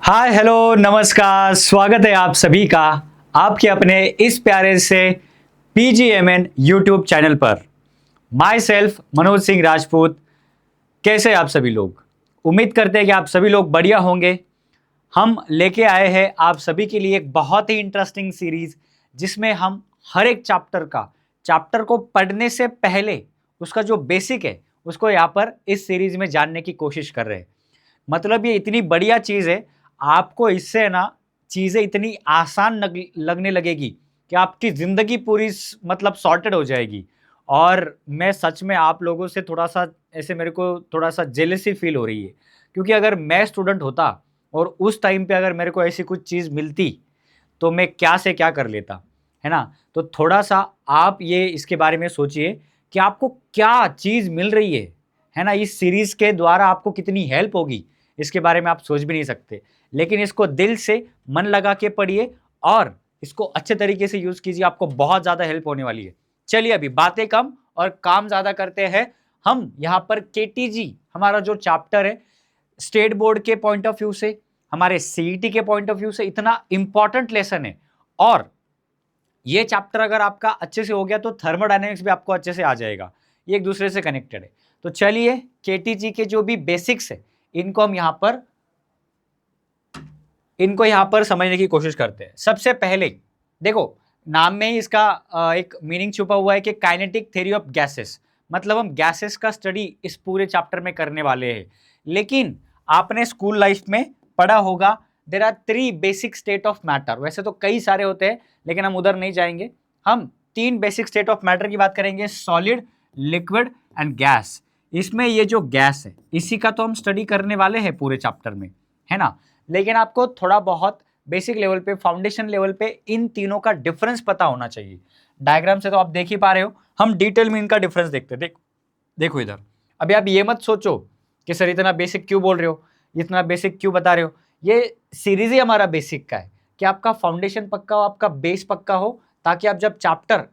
Hi hello नमस्कार, स्वागत है आप सभी का आपके अपने इस प्यारे से PGMN यूट्यूब चैनल पर। My self Manoj Singh Rajput. कैसे आप सभी लोग? उम्मीद करते हैं कि आप सभी लोग बढ़िया होंगे। हम लेके आए हैं आप सभी के लिए एक बहुत ही इंटरेस्टिंग सीरीज, जिसमें हम हर एक चैप्टर को पढ़ने से पहले उसका जो बेसिक है उसको यहाँ पर इस सीरीज में जानने की कोशिश कर रहे हैं। मतलब ये इतनी बढ़िया चीज़ है, आपको इससे ना चीज़ें इतनी आसान लगने लगेगी कि आपकी ज़िंदगी पूरी मतलब सॉर्टेड हो जाएगी। और मैं सच में आप लोगों से थोड़ा सा ऐसे मेरे को थोड़ा सा जेलसी फील हो रही है, क्योंकि अगर मैं स्टूडेंट होता और उस टाइम पे अगर मेरे को ऐसी कुछ चीज़ मिलती तो मैं क्या से क्या कर लेता, है ना? तो थोड़ा सा आप ये इसके बारे में सोचिए कि आपको क्या चीज़ मिल रही है ना? इस सीरीज़ के द्वारा आपको कितनी हेल्प होगी, इसके बारे में आप सोच भी नहीं सकते। लेकिन इसको दिल से मन लगा के पढ़िए और इसको अच्छे तरीके से यूज़ कीजिए, आपको बहुत ज़्यादा हेल्प होने वाली है। चलिए अभी बातें कम और काम ज़्यादा करते हैं। हम यहाँ पर केटीजी हमारा जो चैप्टर है, स्टेट बोर्ड के पॉइंट ऑफ व्यू से, हमारे सीईटी के पॉइंट ऑफ व्यू से इतना इंपॉर्टेंट लेसन है। और ये चैप्टर अगर आपका अच्छे से हो गया तो थर्मोडायनेमिक्स भी आपको अच्छे से आ जाएगा। ये एक दूसरे से कनेक्टेड है। तो चलिए केटीजी के जो भी बेसिक्स है इनको हम यहाँ पर समझने की कोशिश करते हैं। सबसे पहले देखो, नाम में ही इसका एक मीनिंग छुपा हुआ है कि काइनेटिक थ्योरी ऑफ गैसेस, मतलब हम गैसेस का स्टडी इस पूरे चैप्टर में करने वाले हैं। लेकिन आपने स्कूल लाइफ में पढ़ा होगा there are 3 basic state of matter. वैसे तो कई सारे होते हैं लेकिन हम उधर नहीं जाएंगे। हम 3 बेसिक स्टेट ऑफ मैटर की बात करेंगे, सॉलिड, लिक्विड एंड गैस। इसमें ये जो गैस है इसी का तो हम स्टडी करने वाले हैं पूरे चैप्टर में, है ना? लेकिन आपको थोड़ा बहुत बेसिक लेवल पे, फाउंडेशन लेवल पे इन तीनों का डिफरेंस पता होना चाहिए। डायग्राम से तो आप देख ही पा रहे हो, हम डिटेल में इनका डिफरेंस देखते हैं। देखो इधर। अभी आप ये मत सोचो कि सर इतना बेसिक क्यों बोल रहे हो, इतना बेसिक क्यों बता रहे हो। ये सीरीज ही हमारा बेसिक का है कि आपका फाउंडेशन पक्का हो, आपका बेस पक्का हो, ताकि आप जब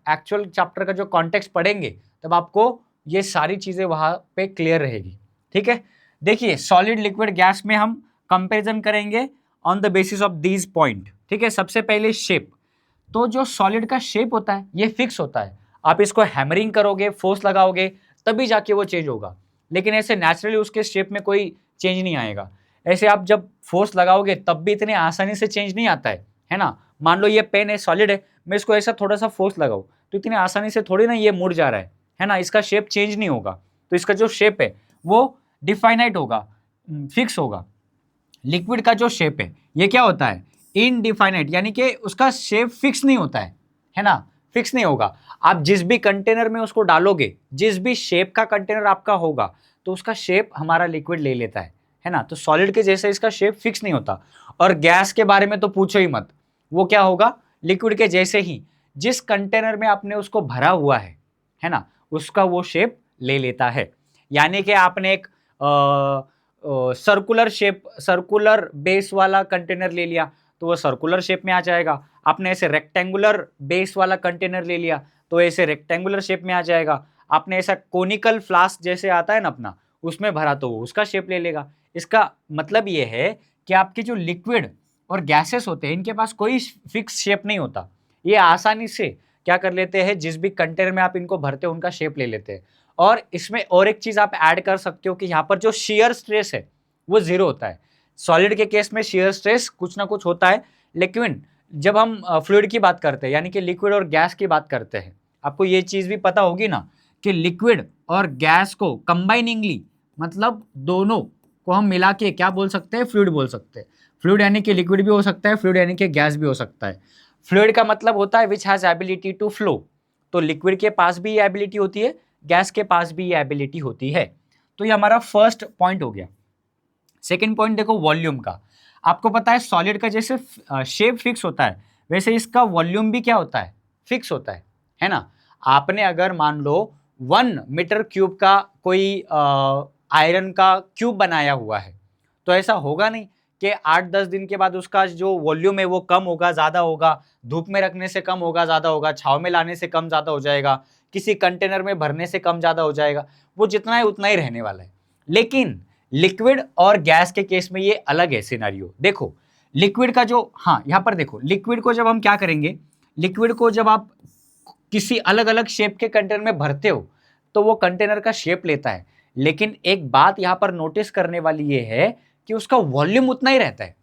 एक्चुअल चैप्टर का जो कॉन्टेक्स्ट पढ़ेंगे तब आपको ये सारी चीजें वहां पे क्लियर रहेगी। ठीक है, देखिए सॉलिड, लिक्विड, गैस में हम कंपैरिजन करेंगे on the basis of these point. ठीक है, सबसे पहले शेप। तो जो सॉलिड का शेप होता है ये फिक्स होता है। आप इसको हैमरिंग करोगे, फोर्स लगाओगे तभी जाके वो चेंज होगा। लेकिन ऐसे नेचुरली उसके शेप में कोई चेंज नहीं आएगा। ऐसे आप जब फोर्स लगाओगे तब भी इतने आसानी से चेंज नहीं आता है ना? मान लो ये पेन है, सॉलिड है, मैं इसको ऐसा थोड़ा सा फोर्स लगाऊं तो इतनी आसानी से थोड़ी ना ये मुड़ जा रहा है ना? इसका शेप चेंज नहीं होगा। तो इसका जो शेप है वो डिफाइनाइट होगा, फिक्स होगा। लिक्विड का जो शेप है ये क्या होता है? इनडिफाइनाइट, यानी कि उसका शेप फिक्स नहीं होता है ना? फिक्स नहीं होगा। आप जिस भी कंटेनर में उसको डालोगे, जिस भी शेप का कंटेनर आपका होगा तो उसका शेप हमारा लिक्विड ले लेता है ना? तो सॉलिड के जैसे इसका शेप फिक्स नहीं होता। और गैस के बारे में तो पूछो ही मत, वो क्या होगा? लिक्विड के जैसे ही, जिस कंटेनर में आपने उसको भरा हुआ है ना, उसका वो शेप ले लेता है। यानी कि आपने एक सर्कुलर बेस वाला कंटेनर ले लिया तो वो सर्कुलर शेप में आ जाएगा। आपने ऐसे रेक्टेंगुलर बेस वाला कंटेनर ले लिया तो ऐसे रेक्टेंगुलर शेप में आ जाएगा। आपने ऐसा कोनिकल फ्लास्क जैसे आता है ना अपना, उसमें भरा तो वो उसका शेप ले लेगा। इसका मतलब ये है कि आपके जो लिक्विड और गैसेस होते हैं इनके पास कोई फिक्स शेप नहीं होता। ये आसानी से क्या कर लेते हैं, जिस भी कंटेनर में आप इनको भरते हो उनका शेप ले लेते हैं। और इसमें और एक चीज आप ऐड कर सकते हो कि यहाँ पर जो शेयर स्ट्रेस है वो जीरो होता है। सॉलिड के केस में शेयर स्ट्रेस कुछ ना कुछ होता है, लेकिन जब हम फ्लूइड की बात करते हैं यानी कि लिक्विड और गैस की बात करते हैं, आपको ये चीज भी पता होगी ना कि लिक्विड और गैस को कंबाइनिंगली, मतलब दोनों को हम मिला के क्या बोल सकते हैं? फ्लूइड बोल सकते हैं। फ्लूइड यानी कि लिक्विड भी हो सकता है, फ्लूइड यानी कि गैस भी हो सकता है। फ्लूइड का मतलब होता है which has ability to flow. तो लिक्विड के पास भी ये एबिलिटी होती है, गैस के पास भी ये एबिलिटी होती है। तो ये हमारा फर्स्ट पॉइंट हो गया। सेकंड पॉइंट देखो वॉल्यूम का। आपको पता है सॉलिड का जैसे शेप फिक्स होता है वैसे इसका वॉल्यूम भी क्या होता है? फिक्स होता है ना? आपने अगर मान लो 1 मीटर क्यूब का कोई आयरन का क्यूब बनाया हुआ है तो ऐसा होगा नहीं कि 8-10 दिन के बाद उसका जो वॉल्यूम है वो कम होगा, ज्यादा होगा, धूप में रखने से कम होगा, ज्यादा होगा, छाव में लाने से कम ज्यादा हो जाएगा, किसी कंटेनर में भरने से कम ज्यादा हो जाएगा। वो जितना है उतना ही रहने वाला है। लेकिन लिक्विड और गैस के केस में ये अलग है सिनेरियो। देखो लिक्विड का जो, हाँ यहाँ पर देखो, लिक्विड को जब हम क्या करेंगे, लिक्विड को जब आप किसी अलग अलग शेप के कंटेनर में भरते हो तो वो कंटेनर का शेप लेता है, लेकिन एक बात यहाँ पर नोटिस करने वाली ये है कि उसका वॉल्यूम उतना ही रहता है।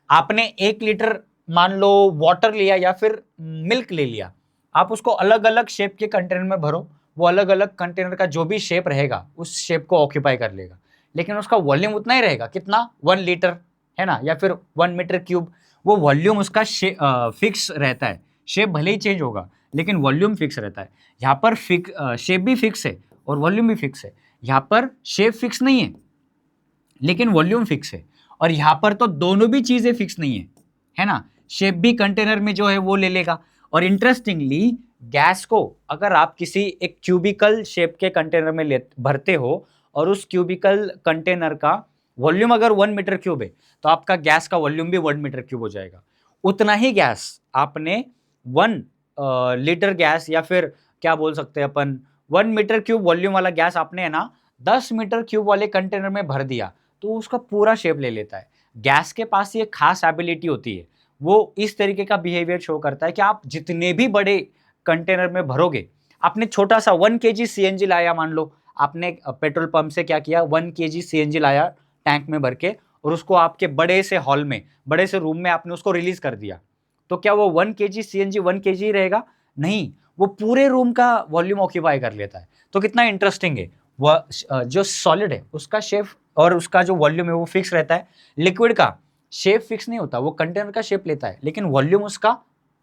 आपने 1 लीटर मान लो वाटर लिया या फिर मिल्क ले लिया, आप उसको अलग अलग शेप के कंटेनर में भरो, वो अलग अलग कंटेनर का जो भी शेप रहेगा उस शेप को ऑक्यूपाई कर लेगा, लेकिन उसका वॉल्यूम उतना ही रहेगा, कितना, 1 लीटर, है ना, या फिर 1 मीटर क्यूब। वो वॉल्यूम उसका फिक्स रहता है, शेप भले ही चेंज होगा लेकिन वॉल्यूम फिक्स रहता है। यहाँ पर शेप भी फिक्स है और वॉल्यूम भी फिक्स है। यहाँ पर शेप फिक्स नहीं है लेकिन वॉल्यूम फिक्स है, और यहाँ पर तो दोनों भी चीजें फिक्स नहीं है ना, शेप भी कंटेनर में जो है वो ले लेगा। और इंटरेस्टिंगली गैस को अगर आप किसी एक क्यूबिकल शेप के कंटेनर में भरते हो और उस क्यूबिकल कंटेनर का वॉल्यूम अगर 1 मीटर क्यूब है तो आपका गैस का वॉल्यूम भी 1 मीटर क्यूब हो जाएगा। उतना ही गैस आपने 1 लीटर गैस, या फिर क्या बोल सकते हैं अपन, 1 मीटर क्यूब वॉल्यूम वाला गैस आपने है ना 10 मीटर क्यूब वाले कंटेनर में भर दिया तो उसका पूरा शेप ले लेता है। गैस के पास ये खास एबिलिटी होती है, वो इस तरीके का बिहेवियर शो करता है कि आप जितने भी बड़े कंटेनर में भरोगे, आपने छोटा सा 1 kg CNG लाया, मान लो आपने पेट्रोल पंप से क्या किया, 1 kg CNG लाया टैंक में भर के, और उसको आपके बड़े से हॉल में, बड़े से रूम में आपने उसको रिलीज कर दिया, तो क्या वो 1 kg CNG 1 kg रहेगा? नहीं, वो पूरे रूम का वॉल्यूम ऑक्यूपाई कर लेता है। तो कितना इंटरेस्टिंग है, वह जो सॉलिड है उसका शेप और उसका जो वॉल्यूम है वो फिक्स रहता है। लिक्विड का शेप फिक्स नहीं होता, वो कंटेनर का शेप लेता है लेकिन वॉल्यूम उसका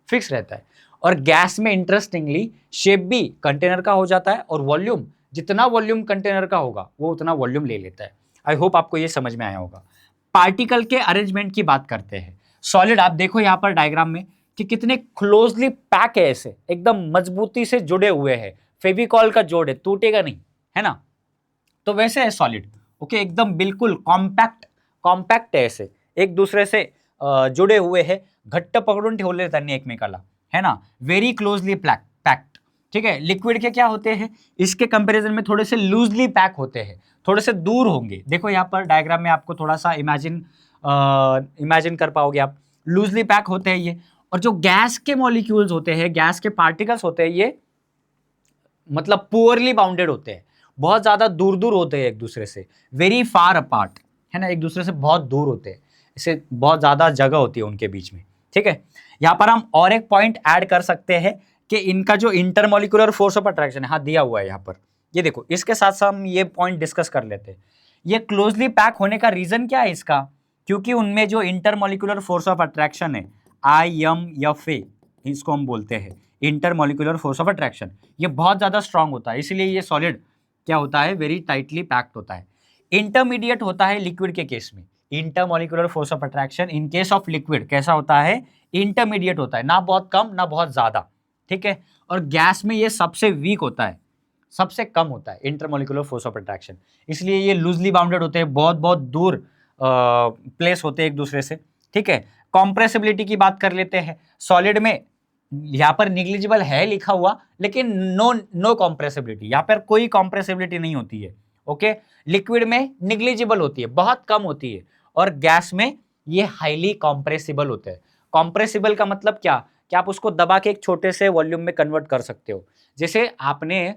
फिक्स रहता है। और गैस में इंटरेस्टिंगली शेप भी कंटेनर का हो जाता है और वॉल्यूम, जितना वॉल्यूम कंटेनर का होगा वो उतना वॉल्यूम ले लेता है। आई होप आपको ये समझ में आया होगा। पार्टिकल के अरेंजमेंट की बात करते हैं। सॉलिड आप देखो यहाँ पर डायग्राम में कि कितने क्लोजली पैक है, ऐसे एकदम मजबूती से जुड़े हुए हैं, फेविकॉल का जोड़ है, टूटेगा नहीं, है ना। तो वैसे है सॉलिड, ओके, एकदम बिल्कुल कॉम्पैक्ट, कॉम्पैक्ट है, ऐसे एक दूसरे से जुड़े हुए हैं, घट्ट पकडून ठेवले त्यांनी एकमेकाला, है ना, वेरी क्लोजली पैक्ड। ठीक है, लिक्विड के क्या होते हैं, इसके कंपैरिजन में थोड़े से लूजली पैक होते हैं, थोड़े से दूर होंगे। देखो यहाँ पर डायग्राम में आपको थोड़ा सा इमेजिन कर पाओगे आप, लूजली पैक होते हैं ये। और जो गैस के मॉलिक्यूल्स होते हैं, गैस के पार्टिकल्स होते हैं, ये मतलब पुअरली बाउंडेड होते हैं, बहुत ज्यादा दूर दूर होते हैं एक दूसरे से, वेरी फार अपार्ट, है ना, एक दूसरे से बहुत दूर होते हैं, इससे बहुत ज्यादा जगह होती है उनके बीच में। ठीक है, यहाँ पर हम और एक पॉइंट ऐड कर सकते हैं कि इनका जो इंटरमॉलिक्यूलर फोर्स ऑफ अट्रैक्शन है, हाँ दिया हुआ है यहाँ पर, ये देखो, इसके साथ साथ हम ये पॉइंट डिस्कस कर लेते हैं। ये क्लोजली पैक होने का रीजन क्या है इसका, क्योंकि उनमें जो इंटरमॉलिक्यूलर फोर्स ऑफ अट्रैक्शन है, IMFA इसको हम बोलते हैं, इंटरमॉलिक्यूलर फोर्स ऑफ अट्रैक्शन, ये बहुत ज्यादा स्ट्रांग होता है, इसलिए ये सॉलिड क्या होता है, वेरी टाइटली पैक्ड होता है। इंटरमीडिएट होता है लिक्विड के केस में, intermolecular force of attraction in case of liquid कैसा होता है, इंटरमीडिएट होता है, ना बहुत कम ना बहुत ज्यादा। ठीक है, और गैस में ये सबसे वीक होता है, सबसे कम होता है इंटरमॉलिक्यूलर फोर्स ऑफ अट्रैक्शन, इसलिए ये लूजली बाउंडेड होते हैं, बहुत बहुत दूर प्लेस होते हैं एक दूसरे से। ठीक है, कॉम्प्रेसिबिलिटी की बात कर लेते हैं। सॉलिड में यहाँ पर निग्लिजिबल है लिखा हुआ, लेकिन नो कॉम्प्रेसिबिलिटी, यहाँ पर कोई कॉम्प्रेसिबिलिटी नहीं होती है। ओके, लिक्विड में निग्लिजिबल होती है, बहुत कम होती है, और गैस में ये हाईली कॉम्प्रेसिबल होते हैं। कॉम्प्रेसिबल का मतलब क्या, कि आप उसको दबा के एक छोटे से वॉल्यूम में कन्वर्ट कर सकते हो। जैसे आपने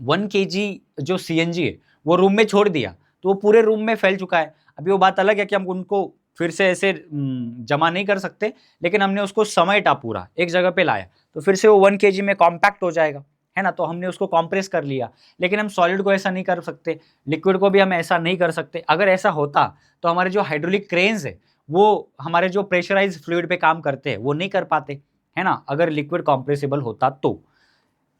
1 kg जो CNG है वो रूम में छोड़ दिया तो वो पूरे रूम में फैल चुका है। अभी वो बात अलग है कि हम उनको फिर से ऐसे जमा नहीं कर सकते, लेकिन हमने उसको समेटा, पूरा एक जगह पे लाया, तो फिर से वो 1 kg में कॉम्पैक्ट हो जाएगा, है ना, तो हमने उसको कॉम्प्रेस कर लिया। लेकिन हम सॉलिड को ऐसा नहीं कर सकते, लिक्विड को भी हम ऐसा नहीं कर सकते। अगर ऐसा होता तो हमारे जो हाइड्रोलिक क्रेन्स है वो हमारे जो प्रेशराइज फ्लूइड पे काम करते हैं वो नहीं कर पाते, है ना, अगर लिक्विड कॉम्प्रेसिबल होता तो।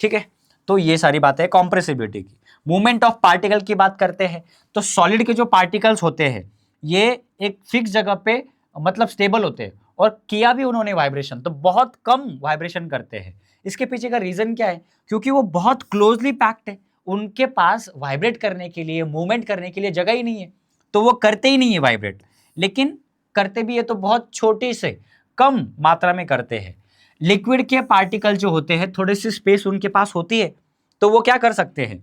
ठीक है, तो ये सारी बातें हैं कॉम्प्रेसिबिलिटी की। मूवमेंट ऑफ पार्टिकल की बात करते हैं तो सॉलिड के जो पार्टिकल्स होते हैं ये एक फिक्स जगह पे मतलब स्टेबल होते हैं, और किया भी उन्होंने वाइब्रेशन तो बहुत कम वाइब्रेशन करते हैं। इसके पीछे का रीजन क्या है, क्योंकि वो बहुत क्लोजली पैक्ड है, उनके पास वाइब्रेट करने के लिए, मूवमेंट करने के लिए जगह ही नहीं है, तो वो करते ही नहीं है वाइब्रेट। लेकिन करते भी है तो बहुत छोटे से कम मात्रा में करते हैं। लिक्विड के पार्टिकल जो होते हैं थोड़ी सी स्पेस उनके पास होती है, तो वो क्या कर सकते हैं,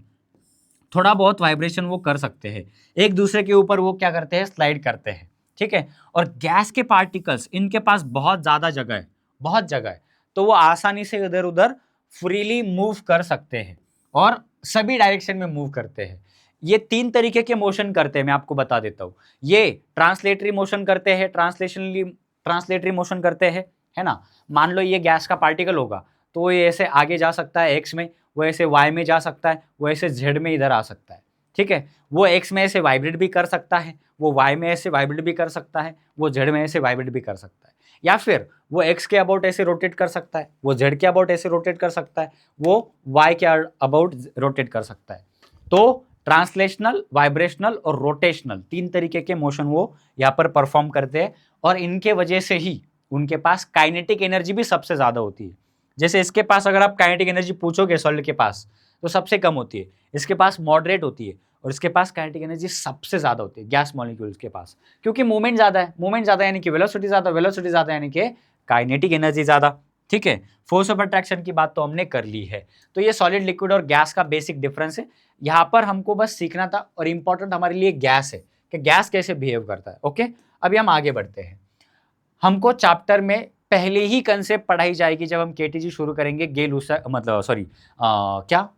थोड़ा बहुत वाइब्रेशन वो कर सकते हैं, एक दूसरे के ऊपर वो क्या करते हैं, स्लाइड करते हैं। ठीक है। और गैस के पार्टिकल्स, इनके पास बहुत ज्यादा जगह है, बहुत जगह है, तो वो आसानी से इधर उधर फ्रीली मूव कर सकते हैं और सभी डायरेक्शन में मूव करते हैं। ये 3 तरीके के मोशन करते हैं, मैं आपको बता देता हूं। ये ट्रांसलेटरी मोशन करते हैं, ट्रांसलेटरी मोशन करते हैं, है ना। मान लो ये गैस का पार्टिकल होगा तो वो ऐसे आगे जा सकता है एक्स में, वो ऐसे वाई में जा सकता है, वो ऐसे जेड में इधर आ सकता है, ठीक है। वो एक्स में ऐसे वाइब्रेट भी कर सकता है, वो वाई में ऐसे वाइब्रेट भी कर सकता है, वो जेड में ऐसे वाइब्रेट भी कर सकता है, या फिर वो एक्स के अबाउट ऐसे रोटेट कर सकता है, वो जेड के अबाउट ऐसे रोटेट कर सकता है, वो वाई के अबाउट रोटेट कर सकता है। तो ट्रांसलेशनल, वाइब्रेशनल और रोटेशनल 3 तरीके के मोशन वो यहाँ पर परफॉर्म करते हैं, और इनके वजह से ही उनके पास काइनेटिक एनर्जी भी सबसे ज्यादा होती है। जैसे इसके पास अगर आप काइनेटिक एनर्जी पूछोगे सॉलिड के पास तो सबसे कम होती है, इसके पास मॉडरेट होती है, और इसके पास काइनेटिक एनर्जी सबसे ज्यादा होती है गैस मॉलिक्यूल्स के पास, क्योंकि मूवमेंट ज्यादा है, मूवमेंट ज्यादा यानी कि वेलोसिटी ज्यादा, वेलोसिटी ज्यादा यानी कि काइनेटिक एनर्जी ज्यादा, ठीक है। फोर्स ऑफ अट्रैक्शन की बात तो हमने कर ली है। तो ये सॉलिड, लिक्विड और गैस का बेसिक डिफरेंस है, यहाँ पर हमको बस सीखना था, और इंपॉर्टेंट हमारे लिए गैस है कि गैस कैसे बिहेव करता है। ओके, अभी हम आगे बढ़ते हैं। हमको चैप्टर में पहले ही कंसेप्ट पढ़ाई जाएगी जब हम केटीजी शुरू करेंगे, क्या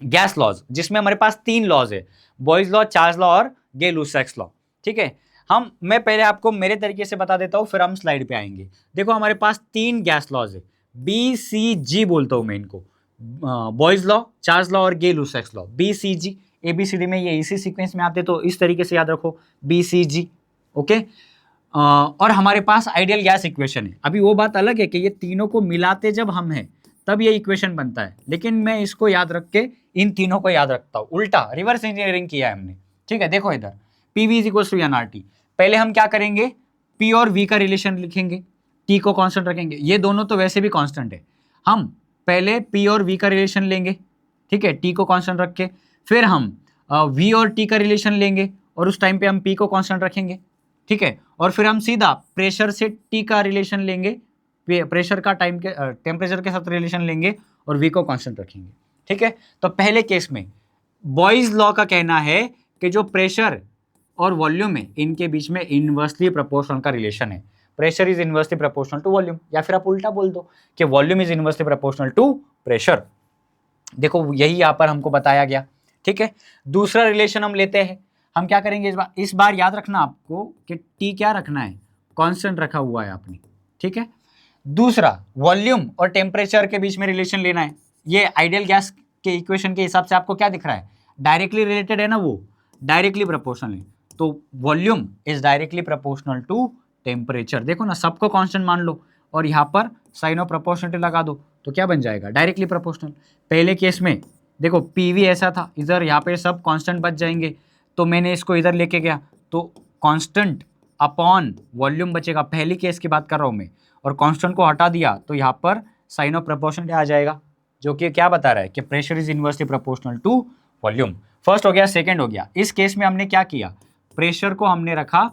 गैस लॉज, जिसमें हमारे पास 3 लॉज है, बॉयज लॉ, चार्ल्स लॉ और गे-लुसाक्स लॉ, ठीक है। मैं पहले आपको मेरे तरीके से बता देता हूं, फिर हम स्लाइड पे आएंगे। देखो हमारे पास 3 गैस लॉज है, BCG बोलता हूं मैं इनको, बॉयज लॉ, चार्ल्स लॉ और गे-लुसाक्स लॉ। BCG, ABCD में ये इसी सीक्वेंस में आते, तो इस तरीके से याद रखो, BCG, ओके। और हमारे पास आइडियल गैस इक्वेशन है। अभी वो बात अलग है कि ये तीनों को मिलाते जब हम हैं तब ये इक्वेशन बनता है, लेकिन मैं इसको याद रख के इन तीनों को याद रखता हूं, उल्टा रिवर्स इंजीनियरिंग किया है हमने, ठीक है। देखो इधर PV is equal to NRT, पहले हम क्या करेंगे, P और V का रिलेशन लिखेंगे, T को कांस्टेंट रखेंगे, ये दोनों तो वैसे भी कांस्टेंट है, हम पहले P और V का रिलेशन लेंगे, ठीक है, T को कांस्टेंट रख के, फिर हम V और T का रिलेशन लेंगे और उस टाइम पे हम P को कांस्टेंट रखेंगे, ठीक है। और फिर हम सीधा प्रेशर से T का रिलेशन लेंगे, प्रेशर का टाइम के टेम्परेचर के साथ रिलेशन लेंगे और V को कांस्टेंट रखेंगे, ठीक है। तो पहले केस में बॉयज लॉ का कहना है कि जो प्रेशर और वॉल्यूम है इनके बीच में इनवर्सली प्रोपोर्शनल का रिलेशन है, pressure is inversely proportional to volume, या फिर आप उल्टा बोल दो कि volume is inversely proportional to pressure. देखो यही यहां पर हमको बताया गया, ठीक है। दूसरा रिलेशन हम लेते हैं, हम क्या करेंगे इस बार याद रखना आपको कि T क्या रखना है, कांस्टेंट रखा हुआ है आपने, ठीक है। दूसरा वॉल्यूम और टेम्परेचर के बीच में रिलेशन लेना है, ये आइडियल गैस के इक्वेशन के हिसाब से आपको क्या दिख रहा है, डायरेक्टली रिलेटेड है ना, वो डायरेक्टली प्रोपोर्शनल है, तो volume is directly proportional to temperature. देखो ना, सबको कांस्टेंट मान लो और यहाँ पर साइन ऑफ प्रोपोर्शनलिटी लगा दो, तो क्या बन जाएगा, डायरेक्टली प्रोपोर्शनल। पहले केस में देखो PV ऐसा था, इधर यहाँ पे सब कांस्टेंट बच जाएंगे, तो मैंने इसको इधर लेके गया तो कांस्टेंट अपॉन वॉल्यूम बचेगा, पहली केस की बात कर रहा हूँ मैं, और कांस्टेंट को हटा दिया तो यहाँ पर साइन ऑफ प्रोपोर्शनलिटी आ जाएगा, जो कि क्या बता रहा है कि pressure is inversely proportional to volume. First हो गया, सेकंड हो गया। इस केस में हमने क्या किया, प्रेशर को हमने रखा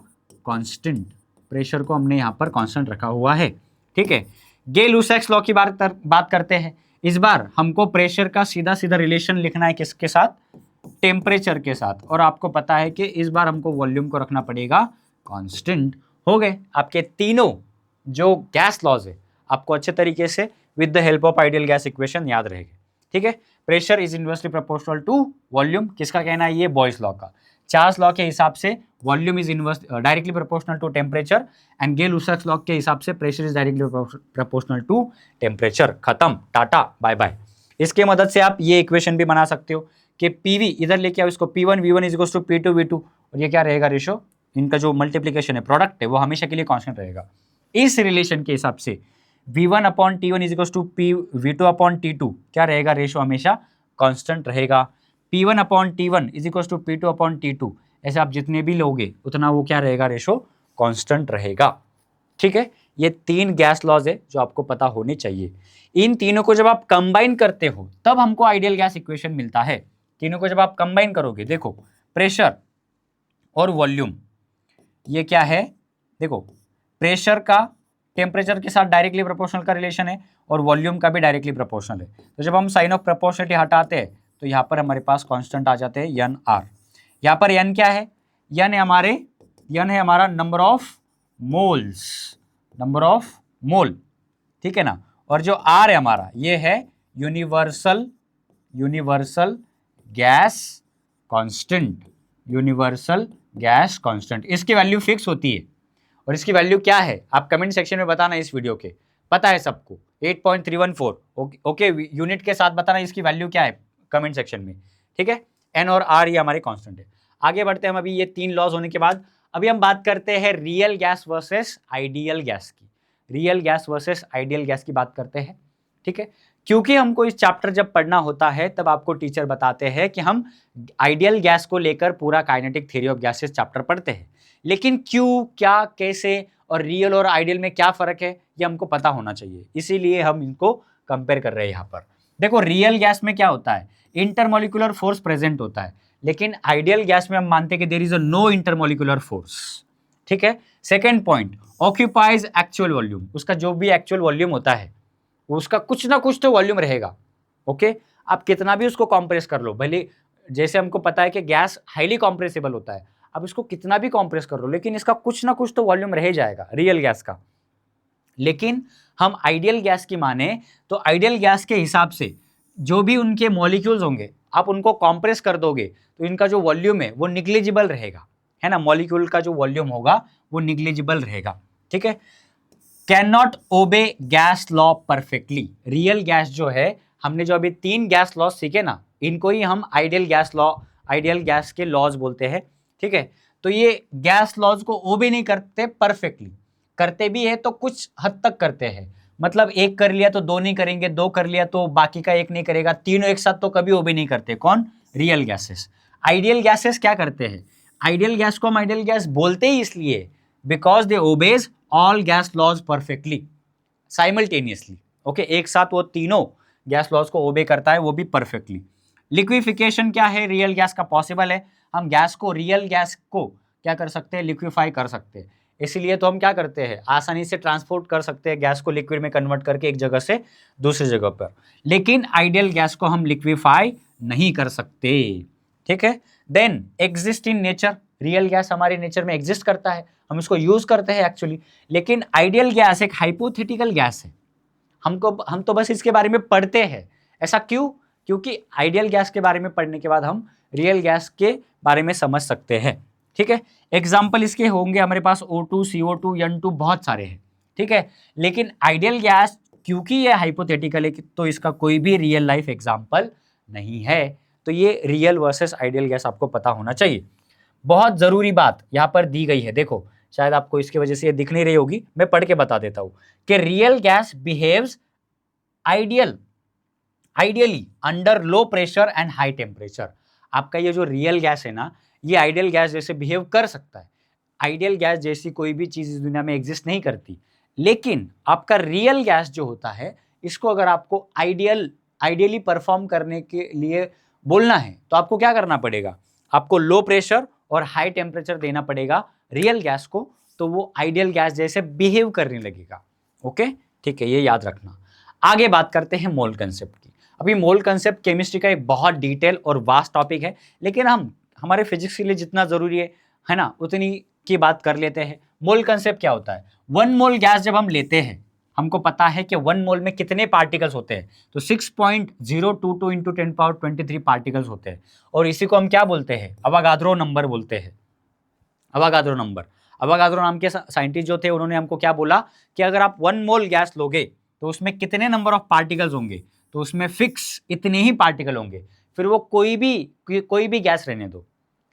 कांस्टेंट, प्रेशर को हमने यहाँ पर कांस्टेंट रखा हुआ है, ठीक है। गे-लुसाक्स लॉ की बात करते हैं। इस बार हमको प्रेशर का सीधा सीधा रिलेशन लिखना है, किसके साथ, टेम्परेचर के साथ, और आपको पता है कि इस बार हमको वॉल्यूम को रखना पड़ेगा कांस्टेंट। हो गए आपके तीनों जो गैस लॉज है, आपको अच्छे तरीके से with the help of ideal gas equation याद रहेगा, ठीक है। Pressure is inversely proportional to volume, किसका कहना है, ये बॉयस लॉ का। चार्ल्स लॉ के हिसाब से volume is inverse directly proportional to temperature, and Gay-Lussac's law के हिसाब से pressure is directly proportional to temperature. खत्म, टाटा बाय बाय। इसके मदद से आप ये इक्वेशन भी बना सकते हो कि PV इधर लेके आओ, इसको P1 V1 is equals to P2 V2, और ये क्या रहेगा, रेशो, इनका जो मल्टीप्लीकेशन है, प्रोडक्ट है, वो हमेशा के लिए कांस्टेंट रहेगा। इस रिलेशन के हिसाब से V1 upon T1 is equals to V2 upon T2 क्या रहेगा, रेशो हमेशा कांस्टेंट रहेगा। P1 upon T1 is equals to P2 upon T2, ऐसे आप जितने भी लोगे उतना वो क्या रहेगा, रेशो कांस्टेंट रहेगा, ठीक है। ये 3 गैस लॉज है जो आपको पता होने चाहिए। इन तीनों को जब आप कंबाइन करते हो तब हमको आइडियल गैस इक्वेशन मिलता है। तीनों को जब आप कंबाइन करोगे, देखो प्रेशर और वॉल्यूम, ये क्या है, देखो प्रेशर का टेम्परेचर के साथ डायरेक्टली प्रोपोर्शनल का रिलेशन है और वॉल्यूम का भी डायरेक्टली प्रोपोर्शनल है। तो जब हम साइन ऑफ प्रोपोर्शनलिटी हटाते हैं तो यहाँ पर हमारे पास कांस्टेंट आ जाते हैं NR। यहाँ पर N क्या है, N है हमारे n है हमारा number of moles, number of mole, ठीक है ना। और जो r है हमारा ये है universal gas constant, universal gas constant. इसकी वैल्यू फिक्स होती है और इसकी वैल्यू क्या है आप कमेंट सेक्शन में बताना। इस वीडियो के पता है सबको 8.314, ओके यूनिट के साथ बताना इसकी वैल्यू क्या है कमेंट सेक्शन में, ठीक है। एन और आर ये हमारे कांस्टेंट है। आगे बढ़ते हैं हम। अभी ये 3 लॉज होने के बाद अभी हम बात करते हैं real gas versus ideal gas की। Real gas versus ideal gas की बात करते हैं, ठीक है। क्योंकि हमको इस चैप्टर जब पढ़ना होता है तब आपको टीचर बताते हैं कि हम आइडियल गैस को लेकर पूरा kinetic theory of gases chapter पढ़ते हैं, लेकिन क्यों, क्या, कैसे और रियल और आइडियल में क्या फर्क है ये हमको पता होना चाहिए, इसीलिए हम इनको कंपेयर कर रहे हैं यहाँ पर। देखो रियल गैस में क्या होता है, इंटरमोलिकुलर फोर्स प्रेजेंट होता है, लेकिन आइडियल गैस में हम मानते हैं कि there is a no intermolecular force, ठीक है। Second point, occupies actual volume, उसका जो भी एक्चुअल वॉल्यूम होता है उसका कुछ ना कुछ तो वॉल्यूम रहेगा, ओके। आप कितना भी उसको कॉम्प्रेस कर लो, भले जैसे हमको पता है कि गैस हाईली कॉम्प्रेसिबल होता है, अब इसको कितना भी कॉम्प्रेस कर लो लेकिन इसका कुछ ना कुछ तो वॉल्यूम रह जाएगा रियल गैस का। लेकिन हम आइडियल गैस की माने तो आइडियल गैस के हिसाब से जो भी उनके मॉलिक्यूल्स होंगे आप उनको कॉम्प्रेस कर दोगे तो इनका जो वॉल्यूम है वो निग्लिजिबल रहेगा, है ना। मॉलिक्यूल का जो वॉल्यूम होगा वो निग्लिजिबल रहेगा, ठीक है। Can not obey gas law perfectly, real gas जो है, हमने जो अभी 3 गैस लॉ सीखे ना, इनको ही हम ideal gas law, ideal gas के लॉज बोलते हैं, ठीक है। तो ये गैस लॉज को ओबे नहीं करते परफेक्टली, करते भी है तो कुछ हद तक करते हैं, मतलब एक कर लिया तो 2 नहीं करेंगे, 2 कर लिया तो बाकी का 1 नहीं करेगा, तीनों एक साथ तो कभी ओबे नहीं करते। कौन? Real gases. आइडियल गैसेस क्या करते हैं, आइडियल गैस को हम आइडियल गैस बोलते ही इसलिए because they obeys all gas laws perfectly simultaneously, okay. एक साथ वो तीनों गैस लॉज को ओबे करता है, वो भी परफेक्टली। लिक्विफिकेशन क्या है रियल गैस का, पॉसिबल है, हम गैस को, रियल गैस को क्या कर सकते हैं, लिक्विफाई कर सकते हैं। इसीलिए तो हम क्या करते हैं, आसानी से ट्रांसपोर्ट कर सकते हैं गैस को लिक्विड में कन्वर्ट करके एक जगह से दूसरी जगह पर, लेकिन आइडियल गैस को हम लिक्विफाई नहीं कर सकते, ठीक है। Then exist in nature, real gas हमारे नेचर में एग्जिस्ट करता है, हम इसको यूज करते हैं एक्चुअली, लेकिन आइडियल गैस एक हाइपोथेटिकल गैस है, हम तो बस इसके बारे में पढ़ते हैं। ऐसा क्यों? क्योंकि आइडियल गैस के बारे में पढ़ने के बाद हम रियल गैस के बारे में समझ सकते हैं, ठीक है। एग्जाम्पल इसके होंगे हमारे पास O2, CO2, N2 बहुत सारे हैं, ठीक है। लेकिन आइडियल गैस क्योंकि ये हाइपोथेटिकल है तो इसका कोई भी रियल लाइफ एग्जाम्पल नहीं है। तो ये रियल वर्सेस आइडियल गैस आपको पता होना चाहिए। बहुत जरूरी बात यहाँ पर दी गई है, देखो शायद आपको इसकी वजह से ये दिख नहीं रही होगी, मैं पढ़ के बता देता हूं कि real gas behaves ideally under low pressure and high temperature. आपका ये जो रियल गैस है ना, ये आइडियल गैस जैसे बिहेव कर सकता है। आइडियल गैस जैसी कोई भी चीज इस दुनिया में एग्जिस्ट नहीं करती, लेकिन आपका रियल गैस जो होता है, इसको अगर आपको आइडियली परफॉर्म करने के लिए बोलना है तो आपको क्या करना पड़ेगा, आपको लो प्रेशर और हाई टेम्परेचर देना पड़ेगा रियल गैस को, तो वो आइडियल गैस जैसे बिहेव करने लगेगा, ओके, ठीक है। ये याद रखना। आगे बात करते हैं मोल कंसेप्ट की। अभी मोल कंसेप्ट केमिस्ट्री का एक बहुत डिटेल और वास्ट टॉपिक है, लेकिन हम हमारे फिजिक्स के लिए जितना जरूरी है ना, उतनी की बात कर लेते हैं। मोल कंसेप्ट क्या होता है, 1 मोल गैस जब हम लेते हैं, हमको पता है कि 1 मोल में कितने पार्टिकल्स होते हैं, तो 6.022 इंटू 10⁻23 पार्टिकल्स होते हैं, और इसी को हम क्या बोलते हैं, अवागाद्रो नंबर बोलते हैं। अवागाद्रो नंबर, अवागाद्रो नाम के साइंटिस्ट जो थे उन्होंने हमको क्या बोला कि अगर आप 1 मोल गैस लोगे तो उसमें कितने नंबर ऑफ पार्टिकल्स होंगे, तो उसमें फिक्स इतने ही पार्टिकल होंगे, फिर वो कोई भी गैस रहने दो,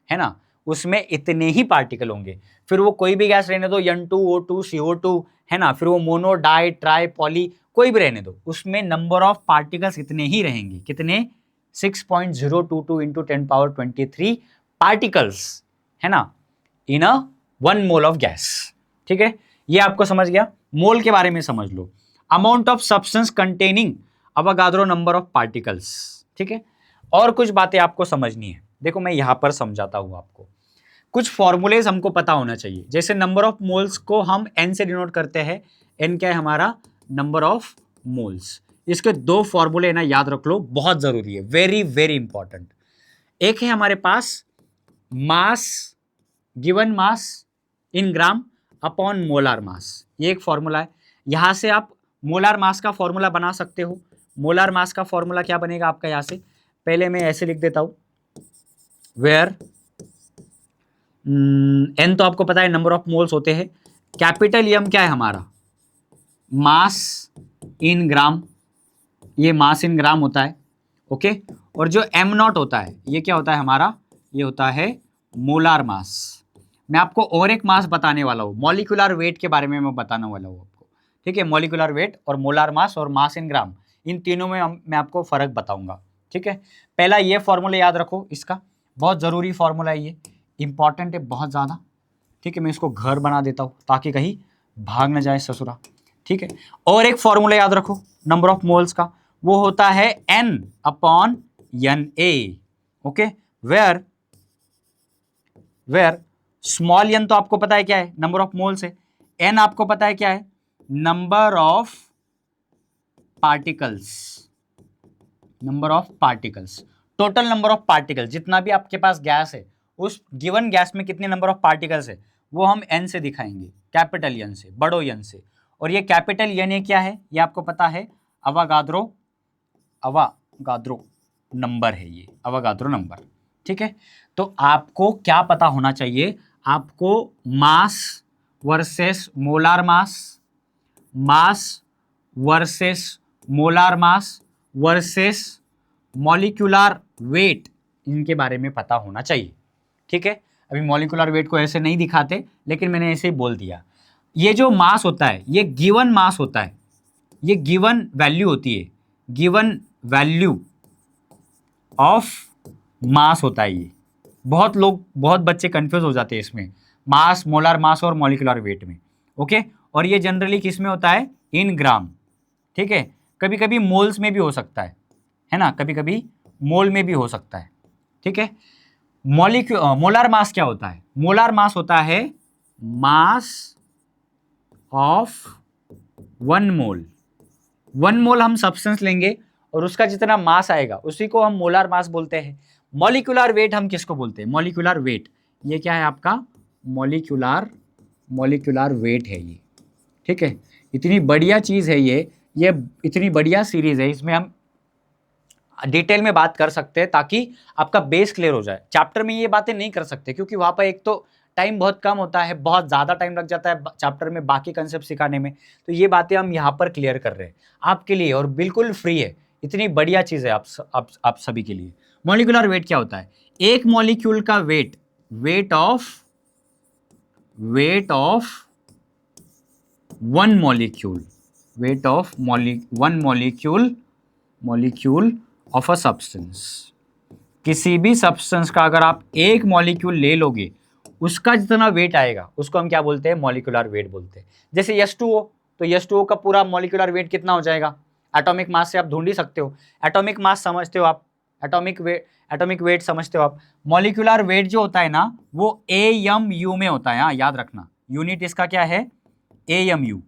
है ना, उसमें इतने ही पार्टिकल होंगे, फिर वो कोई भी गैस रहने दो, N2, O2, CO2, है ना, फिर वो मोनो, डाई, ट्राई, पॉली, कोई भी रहने दो, उसमें नंबर ऑफ पार्टिकल्स इतने ही रहेंगे, कितने, 6.022 इंटू 10⁻23 पार्टिकल्स, है ना, इन अ 1 मोल ऑफ गैस, ठीक है। ये आपको समझ गया, मोल के बारे में समझ लो। Amount of substance containing Avogadro number of particles, ठीक है। और कुछ बातें आपको समझनी है, देखो मैं यहां पर समझाता हूं आपको। कुछ फॉर्मूलेज हमको पता होना चाहिए, जैसे नंबर ऑफ मोल्स को हम n से डिनोट करते हैं, n क्या है हमारा, नंबर ऑफ मोल्स। इसके 2 फॉर्मूले ना याद रख लो, बहुत जरूरी है, वेरी वेरी इंपॉर्टेंट। एक है हमारे पास मास, गिवन मास, इन ग्राम अपॉन मोलार मास, ये एक फॉर्मूला है। यहां से आप मोलार मास का फॉर्मूला बना सकते हो। मोलार मास का फॉर्मूला क्या बनेगा आपका, यहां से पहले मैं ऐसे लिख देता हूं, वेयर एन तो आपको पता है नंबर ऑफ मोल्स होते हैं, कैपिटल एम क्या है हमारा, मास इन ग्राम, ये मास इन ग्राम होता है, ओके। और जो एम नॉट होता है ये क्या होता है हमारा, ये होता है मोलार मास। मैं आपको और एक मास बताने वाला हूँ, मॉलिक्यूलर वेट के बारे में मैं बताने वाला हूँ आपको, ठीक है। मॉलिक्यूलर वेट और मोलार मास और मास इन ग्राम, इन तीनों में मैं आपको फर्क बताऊंगा, ठीक है। पहला ये फॉर्मूला याद रखो, इसका बहुत जरूरी फॉर्मूला है, ये इंपॉर्टेंट है बहुत ज्यादा, ठीक है। मैं इसको घर बना देता हूँ ताकि कहीं भाग ना जाए ससुरा, ठीक है। और एक फॉर्मूला याद रखो नंबर ऑफ मोल्स का, वो होता है N upon N A, okay. Where small n तो आपको पता है क्या है, नंबर ऑफ मोल्स है। n आपको पता है क्या है, number of particles, number of particles, total number of particles, जितना भी आपके पास गैस है उस गिवन गैस में कितने नंबर ऑफ पार्टिकल्स है वो हम n से दिखाएंगे, कैपिटल n से, बड़ो n से। और ये कैपिटल n क्या है, ये आपको पता है अवागाद्रो नंबर है, ये अवागाद्रो नंबर, ठीक है। तो आपको क्या पता होना चाहिए, आपको mass versus molar mass, mass versus molar mass versus molecular weight, इनके बारे में पता होना चाहिए, ठीक है। अभी मॉलिक्यूलर वेट को ऐसे नहीं दिखाते लेकिन मैंने ऐसे ही बोल दिया। ये जो मास होता है ये गिवन मास होता है, ये गिवन वैल्यू होती है, गिवन वैल्यू ऑफ मास होता है। ये बहुत बच्चे कंफ्यूज हो जाते हैं इसमें, मास, मोलार मास और मॉलिक्यूलर वेट में, ओके। और ये जनरली किस में होता है, इन ग्राम, ठीक है। कभी कभी मोल्स में भी हो सकता है ना, कभी कभी मोल में भी हो सकता है, ठीक है। मोलार मास क्या होता है, मोलार मास होता है मास ऑफ 1 मोल। 1 मोल हम सब्सटेंस लेंगे और उसका जितना मास आएगा उसी को हम मोलार मास बोलते हैं। मॉलिक्यूलर वेट हम किसको बोलते हैं, मॉलिक्यूलर वेट, ये क्या है आपका मॉलिक्यूलर वेट है ये, ठीक है। इतनी बढ़िया चीज है ये इतनी बढ़िया सीरीज है, इसमें हम डिटेल में बात कर सकते हैं ताकि आपका बेस क्लियर हो जाए। चैप्टर में ये बातें नहीं कर सकते क्योंकि वहां पर एक तो टाइम बहुत कम होता है, बहुत ज़्यादा टाइम लग जाता है चैप्टर में बाकी कंसेप्ट सिखाने में, तो ये बातें हम यहाँ पर क्लियर कर रहे हैं आपके लिए और बिल्कुल फ्री है। इतनी बढ़िया चीज़ है आप सभी के लिए। मॉलिक्यूलर वेट क्या होता है, एक मॉलिक्यूल का weight of 1 molecule, weight of 1 molecule of a substance. किसी भी सब्सटेंस का अगर आप एक मॉलिक्यूल ले लोगे उसका जितना वेट आएगा उसको हम क्या बोलते हैं, मॉलिक्यूलर वेट बोलते हैं। जैसे H2O, तो H2O का पूरा मॉलिक्यूलर वेट कितना हो जाएगा, एटॉमिक मास से आप ढूंढ ही सकते हो, एटॉमिक मास समझते हो आप, एटॉमिक वेट समझते हो आप। मॉलिक्यूलर वेट जो होता है ना वो AMU में होता है, हाँ याद रखना, यूनिट इसका क्या है, AMU।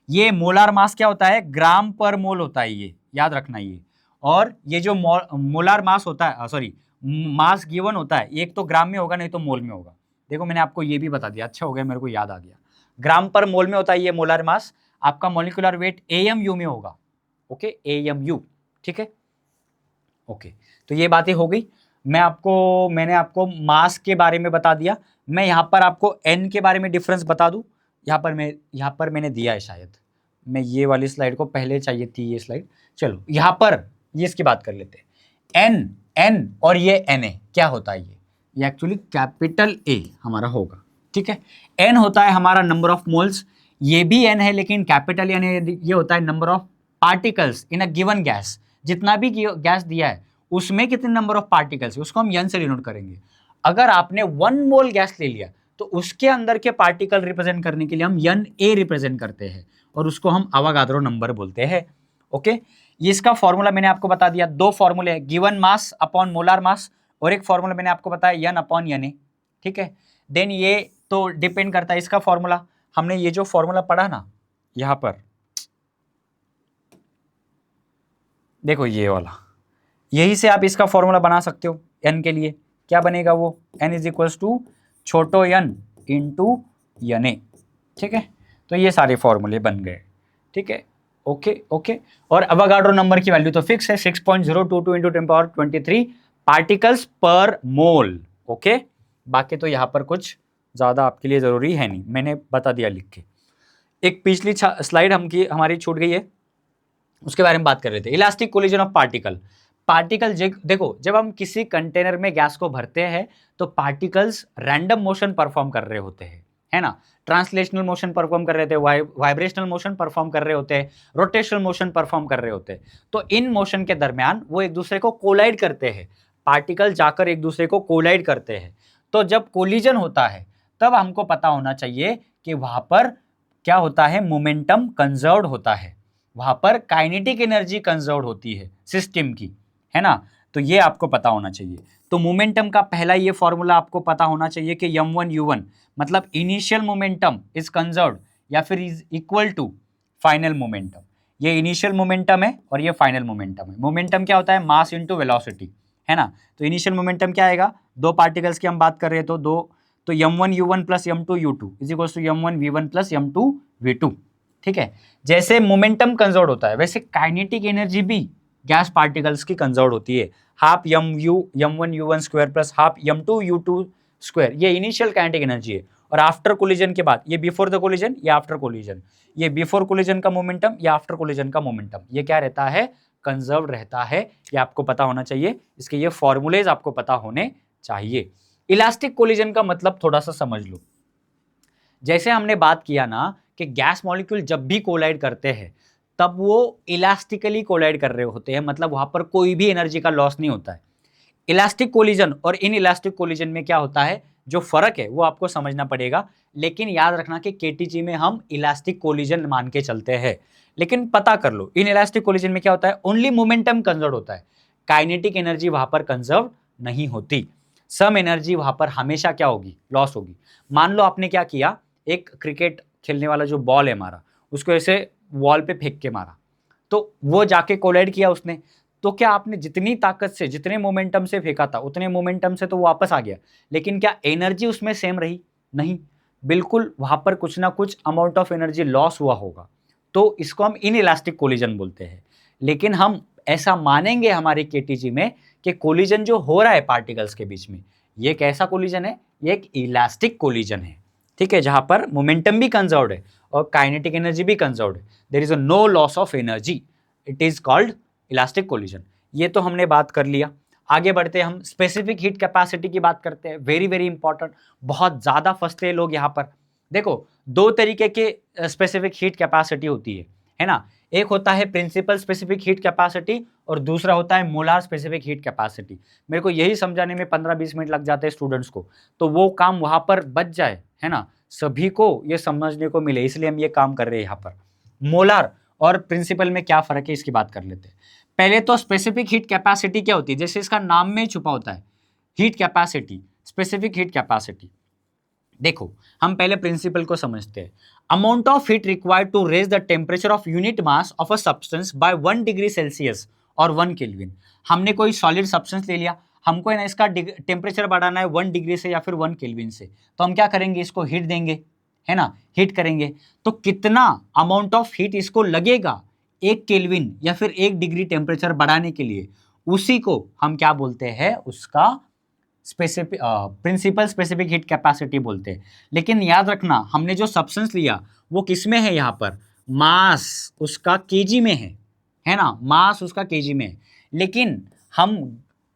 ये मोलार मास क्या होता है, ग्राम पर मोल होता है, ये याद रखना ये। और ये जो मोलार मास होता है, सॉरी मास गिवन होता है, एक तो ग्राम में होगा नहीं तो मोल में होगा। देखो मैंने आपको ये भी बता दिया, अच्छा हो गया मेरे को याद आ गया, ग्राम पर मोल में होता है ये मोलार मास। आपका मॉलिक्यूलर वेट AMU में होगा, ओके, AMU, ठीक है, ओके। तो ये बातें हो गई, मैंने आपको मास के बारे में बता दिया। मैं यहाँ पर आपको n के बारे में डिफरेंस बता दूं, यहाँ पर मैंने दिया है, शायद मैं ये वाली स्लाइड को पहले चाहिए थी ये स्लाइड, चलो यहाँ पर ये इसकी बात कर लेते हैं। n और ये Na क्या होता है, ये एक्चुअली कैपिटल A हमारा होगा, ठीक है। n होता है हमारा नंबर ऑफ मोल्स, ये भी n है लेकिन कैपिटल N है, ये होता है number of particles in a given gas. जितना भी गैस दिया है उसमें कितने नंबर ऑफ पार्टिकल्स है उसको हम n से डिनोट करेंगे। अगर आपने 1 मोल गैस ले लिया तो उसके अंदर के पार्टिकल रिप्रेजेंट करने के लिए हम Na रिप्रेजेंट करते हैं और उसको हम अवागाद्रो नंबर बोलते हैं, ओके। ये इसका फॉर्मूला मैंने आपको बता दिया, 2 फॉर्मूले हैं, given mass upon molar mass, और एक फॉर्मूला मैंने आपको बताया n अपॉन Na, ठीक है। देन ये तो डिपेंड करता है इसका फॉर्मूला, हमने ये जो फॉर्मूला पढ़ा ना यहां पर देखो ये वाला, यही से आप इसका फॉर्मूला बना सकते हो n के लिए। क्या बनेगा वो, n इज इक्वल्स टू छोटो n इंटू Na। ठीक है, तो ये सारे फॉर्मूले बन गए। ठीक है, ओके ओके। और अवोगाड्रो नंबर की वैल्यू तो फिक्स है 6.022 इंटू 10⁻23 पार्टिकल्स पर मोल। ओके, बाकी तो यहाँ पर कुछ ज़्यादा आपके लिए ज़रूरी है नहीं, मैंने बता दिया लिख के। एक पिछली स्लाइड हमारी छूट गई है, उसके बारे में बात कर रहे थे, elastic collision of particle. Particle देखो, जब हम किसी कंटेनर में गैस को भरते हैं तो पार्टिकल्स रैंडम मोशन परफॉर्म कर रहे होते हैं, है ना, ट्रांसलेशनल मोशन परफॉर्म कर रहे थे, वाइब्रेशनल मोशन परफॉर्म कर रहे होते हैं, रोटेशनल मोशन परफॉर्म कर रहे होते हैं। तो इन मोशन के दरमियान वो एक दूसरे को कोलाइड करते हैं, पार्टिकल जाकर एक दूसरे को कोलाइड करते हैं। तो जब कोलिजन होता है तब हमको पता होना चाहिए कि वहां पर क्या होता है, मोमेंटम कंजर्व्ड होता है, वहां पर काइनेटिक एनर्जी कंजर्व होती है सिस्टम की, है ना। तो ये आपको पता होना चाहिए। तो मोमेंटम का पहला ये फॉर्मूला आपको पता होना चाहिए कि m1u1 मतलब इनिशियल मोमेंटम इज कंजर्व्ड या फिर is equal to final momentum. ये इनिशियल मोमेंटम है और ये फाइनल मोमेंटम है। मोमेंटम क्या होता है, मास इनटू वेलोसिटी, है ना। तो इनिशियल मोमेंटम क्या आएगा, दो पार्टिकल्स की हम बात कर रहे हैं तो m1u1 plus m2u2 is equal to m1v1 plus m2v2। ठीक है, जैसे मोमेंटम कंजर्व होता है वैसे काइनेटिक एनर्जी भी गैस पार्टिकल्स की कंजर्व होती है, half m1u1 square plus half m2u2 square. ये इनिशियल काइनेटिक एनर्जी है। और आफ्टर कोलिजन के बाद, ये बिफोर द कोलिजन, ये आफ्टर कोलिजन, ये बिफोर कोलिजन का मोमेंटम, ये आफ्टर कोलिजन का मोमेंटम, ये क्या रहता है, कंजर्व रहता है। ये आपको पता होना चाहिए, इसके ये फॉर्मूलेज आपको पता होने चाहिए। इलास्टिक कोलिजन का मतलब थोड़ा सा समझ लो। जैसे हमने बात किया ना कि गैस मॉलिक्यूल जब भी कोलाइड करते हैं तब वो इलास्टिकली कोलाइड कर रहे होते हैं, मतलब वहां पर कोई भी एनर्जी का लॉस नहीं होता है। इलास्टिक कोलिजन और इन इलास्टिक कोलिजन में क्या होता है, जो फर्क है वो आपको समझना पड़ेगा। लेकिन याद रखना कि केटीजी में हम इलास्टिक कोलिजन मान के चलते हैं, लेकिन पता कर लो इन इलास्टिक कोलिजन में क्या होता है, ओनली मोमेंटम कंजर्व होता है, काइनेटिक एनर्जी वहां पर कंजर्व नहीं होती। सम एनर्जी वहां पर हमेशा क्या होगी, लॉस होगी। मान लो आपने क्या किया, एक क्रिकेट खेलने वाला जो बॉल है हमारा, उसको ऐसे वॉल पे फेंक के मारा, तो वो जाके कोलाइड किया उसने, तो क्या आपने जितनी ताकत से, जितने मोमेंटम से फेंका था उतने मोमेंटम से तो वापस आ गया, लेकिन क्या एनर्जी उसमें सेम रही, नहीं, बिल्कुल वहां पर कुछ ना कुछ अमाउंट ऑफ एनर्जी लॉस हुआ होगा। तो इसको हम इनइलास्टिक कोलिजन बोलते हैं। लेकिन हम ऐसा मानेंगे हमारे केटीजी में कि कोलिजन जो हो रहा है पार्टिकल्स के बीच में, ये कैसा कोलिजन है, ये एक इलास्टिक कोलिजन है। ठीक है, जहां पर मोमेंटम भी कंजर्व्ड है और काइनेटिक एनर्जी भी कंजर्व्ड है, there is no loss of energy, it is called elastic collision. ये तो हमने बात कर लिया। आगे बढ़ते हम स्पेसिफिक हीट कैपेसिटी की बात करते हैं, वेरी वेरी इंपॉर्टेंट, बहुत ज्यादा फंसते हैं लोग यहाँ पर। देखो, दो तरीके के स्पेसिफिक हीट कैपेसिटी होती है ना। एक होता है प्रिंसिपल स्पेसिफिक हीट कैपेसिटी और दूसरा होता है मोलार स्पेसिफिक हीट कैपेसिटी। मेरे को यही समझाने में 15-20 मिनट लग जाते हैं स्टूडेंट्स को, तो वो काम वहां पर बच जाए, है ना, सभी को ये समझने को मिले, इसलिए हम ये काम कर रहे हैं यहाँ पर। मोलार और प्रिंसिपल में क्या फर्क है इसकी बात कर लेते हैं। पहले तो स्पेसिफिक हीट कैपेसिटी क्या होती है, जैसे इसका नाम में ही छुपा होता है, heat capacity, specific heat capacity. देखो, हम पहले प्रिंसिपल को समझते हैं। Amount of heat required to raise the temperature of unit mass of a substance by 1 degree Celsius और 1 केल्विन। हमने कोई सॉलिड सब्सटेंस ले लिया, हमको है ना इसका टेम्परेचर बढ़ाना है 1 डिग्री से या फिर 1 केल्विन से, तो हम क्या करेंगे, इसको हीट देंगे, है ना, हीट करेंगे। तो कितना अमाउंट ऑफ हीट इसको लगेगा 1 केल्विन या फिर 1 डिग्री टेम्परेचर बढ़ाने के लिए, उसी को हम क्या बोलते हैं, उसका specific principle specific heat capacity बोलते हैं। लेकिन याद रखना, हमने जो सब्सटेंस लिया वो किस में है, यहाँ पर मास उसका केजी में है ना, मास उसका केजी में है। लेकिन हम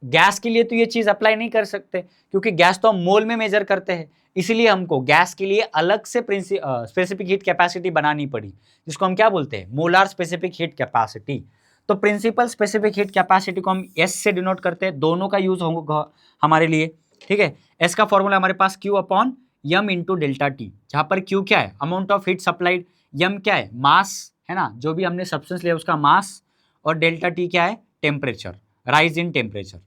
गैस के लिए तो ये चीज अप्लाई नहीं कर सकते, क्योंकि गैस तो हम मोल में मेजर करते हैं, इसलिए हमको गैस के लिए अलग से स्पेसिफिक हीट कैपेसिटी बनानी पड़ी, जिसको हम क्या बोलते हैं, मोलार स्पेसिफिक हीट कैपेसिटी। तो प्रिंसिपल स्पेसिफिक हीट कैपेसिटी को हम एस से डिनोट करते हैं, दोनों का यूज होगा हमारे लिए। ठीक है, एस का फॉर्मूला हमारे पास Q upon M into delta T, जहां पर क्यू क्या है, अमाउंट ऑफ हीट सप्लाइड, यम क्या है, मास, है ना, जो भी हमने सब्सटेंस लिया उसका मास, और डेल्टा टी क्या है, टेम्परेचर, राइज इन टेम्परेचर।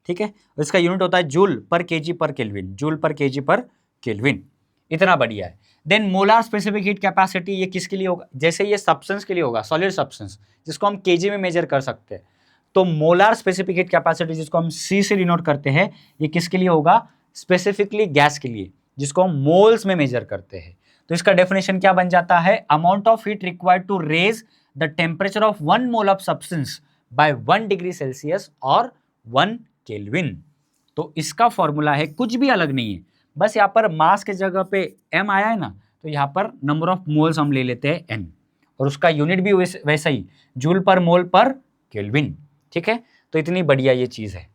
ठीक है, इसका यूनिट होता है joule per KG per kelvin, joule per KG per kelvin. इतना बढ़िया है। Then molar specific heat capacity, ये किसके लिए होगा, जैसे ये सब्सटेंस के लिए होगा, सॉलिड सब्सटेंस जिसको हम केजी में मेजर कर सकते हैं, तो मोलार स्पेसिफिक हीट कैपेसिटी जिसको हम सी से डिनोट करते हैं, ये किसके लिए होगा, स्पेसिफिकली गैस के लिए, जिसको हम मोल्स में मेजर करते हैं। तो इसका डेफिनेशन क्या बन जाता है, amount of heat required to raise the temperature of 1 mole of substance by 1 degree Celsius और 1 केल्विन। तो इसका फॉर्मूला है, कुछ भी अलग नहीं है, बस यहाँ पर मास के जगह पे m आया है ना, तो यहाँ पर नंबर ऑफ मोल्स हम ले लेते हैं n, और उसका यूनिट भी वैसा ही, जूल पर मोल पर केल्विन। ठीक है, तो इतनी बढ़िया ये चीज है,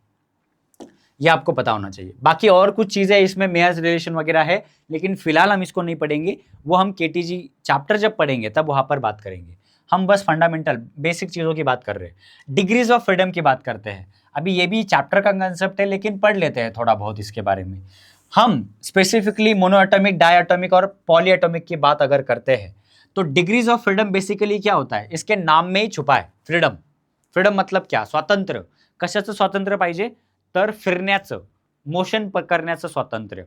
ये आपको पता होना चाहिए। बाकी और कुछ चीजें इसमें मेयर्स रिलेशन वगैरह है, लेकिन फिलहाल हम इसको नहीं पढ़ेंगे, वो हम केटीजी चैप्टर जब पढ़ेंगे तब वहां पर बात करेंगे। हम बस फंडामेंटल बेसिक चीजों की बात कर रहे हैं। डिग्रीज ऑफ फ्रीडम की बात करते हैं, अभी ये भी चैप्टर का कंसेप्ट है, लेकिन पढ़ लेते हैं थोड़ा बहुत इसके बारे में। हम स्पेसिफिकली मोनोएटॉमिक, डायएटॉमिक और पॉलीएटॉमिक की बात अगर करते हैं, तो डिग्रीज ऑफ फ्रीडम बेसिकली क्या होता है, इसके नाम में ही छुपा है फ्रीडम। फ्रीडम मतलब क्या, स्वातंत्र्य। कशाचं स्वातंत्र्य पाहिजे, तर फिरण्याचं, मोशन करण्याचं स्वातंत्र्य।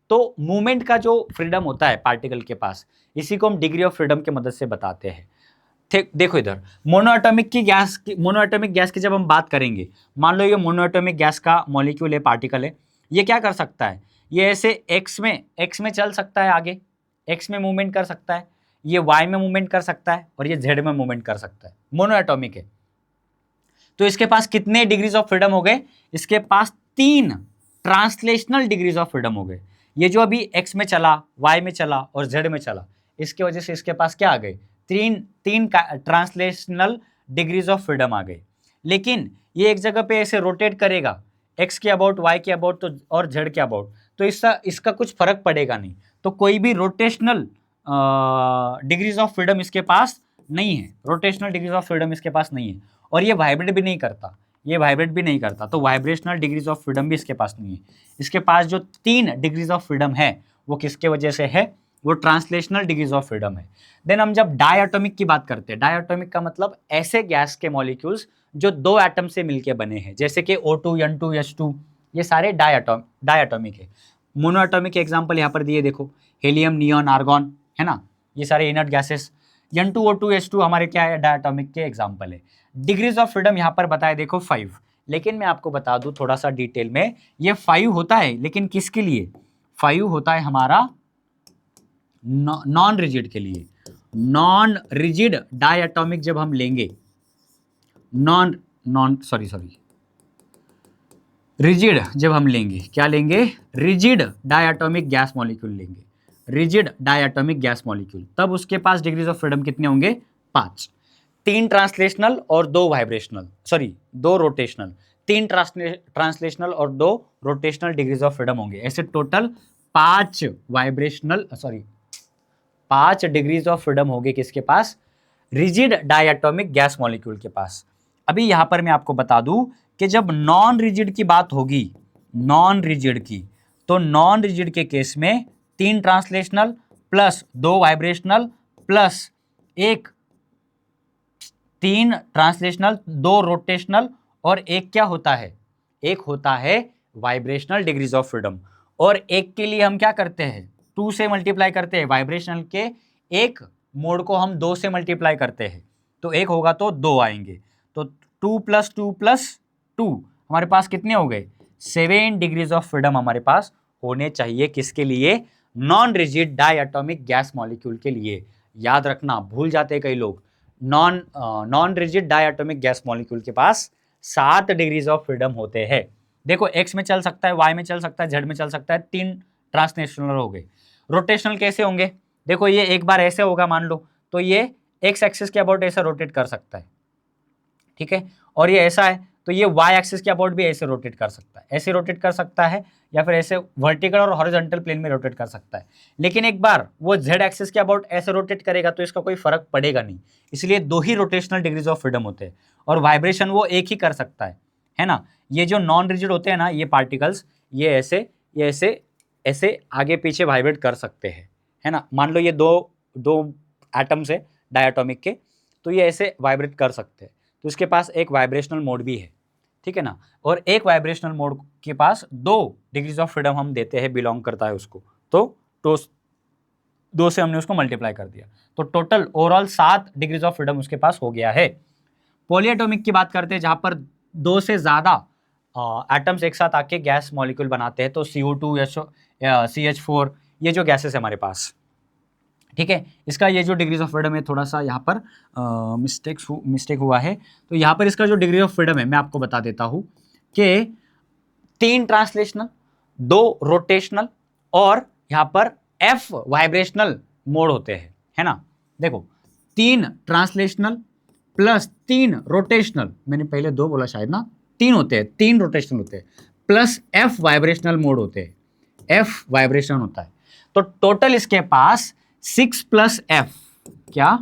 तो मूवमेंट का जो फ्रीडम होता है पार्टिकल के पास, इसी को हम डिग्री ऑफ फ्रीडम की मदद से बताते हैं। देखो इधर मोनोएटॉमिक गैस की जब हम बात करेंगे, मान लो ये मोनोएटॉमिक गैस का मॉलिक्यूल है, पार्टिकल है, ये क्या कर सकता है, ये ऐसे एक्स में चल सकता है, आगे एक्स में मूवमेंट कर सकता है, ये वाई में मूवमेंट कर सकता है, और ये जेड में मूवमेंट कर सकता है, मोनोएटॉमिक है। तो इसके पास कितने डिग्रीज ऑफ फ्रीडम हो गए, इसके पास 3 ट्रांसलेशनल डिग्रीज ऑफ फ्रीडम हो गए। ये जो अभी एक्स में चला, वाई में चला और जेड में चला, इसके वजह से इसके पास क्या आ गए, तीन ट्रांसलेशनल डिग्रीज ऑफ फ्रीडम आ गई। लेकिन ये एक जगह पे ऐसे रोटेट करेगा, एक्स के अबाउट, वाई के अबाउट तो और जेड के अबाउट, तो इसका कुछ फर्क पड़ेगा नहीं। तो कोई भी रोटेशनल डिग्रीज ऑफ फ्रीडम इसके पास नहीं है, रोटेशनल डिग्रीज ऑफ फ्रीडम इसके पास नहीं है, और ये वाइब्रेट भी नहीं करता, तो वाइब्रेशनल डिग्रीज ऑफ फ्रीडम भी इसके पास नहीं है। इसके पास जो 3 डिग्रीज ऑफ फ्रीडम है, वो किसके वजह से है, वो ट्रांसलेशनल डिग्रीज ऑफ फ्रीडम है। देन हम जब डायएटॉमिक की बात करते हैं, डायएटॉमिक का मतलब ऐसे गैस के मॉलिक्यूल्स जो 2 एटम से मिलकर बने हैं, जैसे कि O2, N2, H2, ये सारे डायएटॉमिक है। मोनोएटॉमिक के एग्जांपल यहाँ पर दिए, देखो हीलियम, नियॉन, आर्गॉन, है ना, ये सारे inert gases. N2, O2, H2 हमारे क्या है, डायएटॉमिक के एग्जांपल है। डिग्रीज ऑफ फ्रीडम यहाँ पर बताए, देखो 5, लेकिन मैं आपको बता दूं थोड़ा सा डिटेल में, ये 5 होता है, लेकिन किसके लिए, 5 होता है हमारा नॉन रिजिड के लिए। नॉन रिजिड डायएटॉमिक जब हम लेंगे, रिजिड जब हम लेंगे, क्या लेंगे, रिजिड डायएटॉमिक गैस मॉलिक्यूल लेंगे, रिजिड डायएटॉमिक गैस मॉलिक्यूल, तब उसके पास डिग्रीज ऑफ फ्रीडम कितने होंगे, 5। 3 ट्रांसलेशनल और 2 वाइब्रेशनल, 2 रोटेशनल, 3 ट्रांसलेशनल और 2 रोटेशनल डिग्रीज ऑफ फ्रीडम होंगे। ऐसे टोटल 5 डिग्रीज ऑफ फ्रीडम होंगे किसके पास, रिजिड डायएटॉमिक गैस मॉलिक्यूल के पास। अभी यहां पर मैं आपको बता दूं कि जब नॉन रिजिड की बात होगी, नॉन रिजिड की, तो नॉन रिजिड के केस में 3 translational plus 2 vibrational plus 3 translational, 2 rotational, और एक क्या होता है, एक होता है वाइब्रेशनल डिग्रीज ऑफ फ्रीडम। और एक के लिए हम क्या करते हैं, 2 से मल्टीप्लाई करते हैं, वाइब्रेशनल के एक मोड को हम 2 से मल्टीप्लाई करते हैं, तो एक होगा तो 2 आएंगे, तो 2 + 2 + 2 हमारे पास कितने हो गए, 7 डिग्रीज ऑफ फ्रीडम हमारे पास होने चाहिए, किसके लिए, नॉन रिजिड डायएटॉमिक गैस मॉलिक्यूल के लिए। याद रखना, भूल जाते हैं कई लोग, नॉन रिजिड डायएटॉमिक गैस मॉलिक्यूल के पास 7 डिग्रीज ऑफ फ्रीडम होते हैं। देखो एक्स में चल सकता है, वाई में चल सकता है, जेड में चल सकता है, 3 ट्रांसलेशनल हो गए। रोटेशनल कैसे होंगे, देखो ये एक बार ऐसे होगा मान लो, तो ये एक्स एक्सिस के अबाउट ऐसे रोटेट कर सकता है, ठीक है, और ये ऐसा है तो ये वाई एक्सिस के अबाउट भी ऐसे रोटेट कर सकता है, ऐसे रोटेट कर सकता है, या फिर ऐसे वर्टिकल और हॉरिजॉन्टल प्लेन में रोटेट कर सकता है। लेकिन एक बार वो जेड एक्सिस के अबाउट ऐसे रोटेट करेगा तो इसका कोई फर्क पड़ेगा नहीं, इसलिए 2 ही रोटेशनल डिग्रीज ऑफ फ्रीडम होते हैं, और वाइब्रेशन वो एक ही कर सकता है ना। ये जो नॉन रिजिड होते हैं ना, ये पार्टिकल्स, ये ऐसे ऐसे आगे पीछे वाइब्रेट कर सकते हैं, है ना। मान लो ये दो एटम्स है डायएटॉमिक के, तो ये ऐसे वाइब्रेट कर सकते हैं, तो इसके पास एक वाइब्रेशनल मोड भी है, ठीक है ना। और एक वाइब्रेशनल मोड के पास 2 डिग्रीज ऑफ फ्रीडम हम देते हैं, बिलोंग करता है उसको, तो 2 से हमने उसको मल्टीप्लाई कर दिया, तो total overall 7 degrees of freedom उसके पास हो गया है। पॉलीएटॉमिक की बात करते हैं, जहां पर 2 से ज्यादा एटम्स एक साथ आके गैस मॉलिक्यूल बनाते हैं, तो CO2, CH4, ये जो गैसेस है हमारे पास, ठीक है। इसका ये जो डिग्रीज ऑफ फ्रीडम है, थोड़ा सा यहाँ पर मिस्टेक हुआ है, तो यहाँ पर इसका जो डिग्री ऑफ फ्रीडम है मैं आपको बता देता हूँ कि 3 ट्रांसलेशनल, 2 रोटेशनल और यहाँ पर F वाइब्रेशनल मोड होते हैं, है ना। देखो 3 ट्रांसलेशनल प्लस 3 रोटेशनल, मैंने पहले 2 बोला शायद ना, 3 होते हैं, 3 रोटेशनल होते हैं, प्लस F वाइब्रेशनल मोड होते हैं, F वाइब्रेशन होता है। तो टोटल इसके पास 6 प्लस F, क्या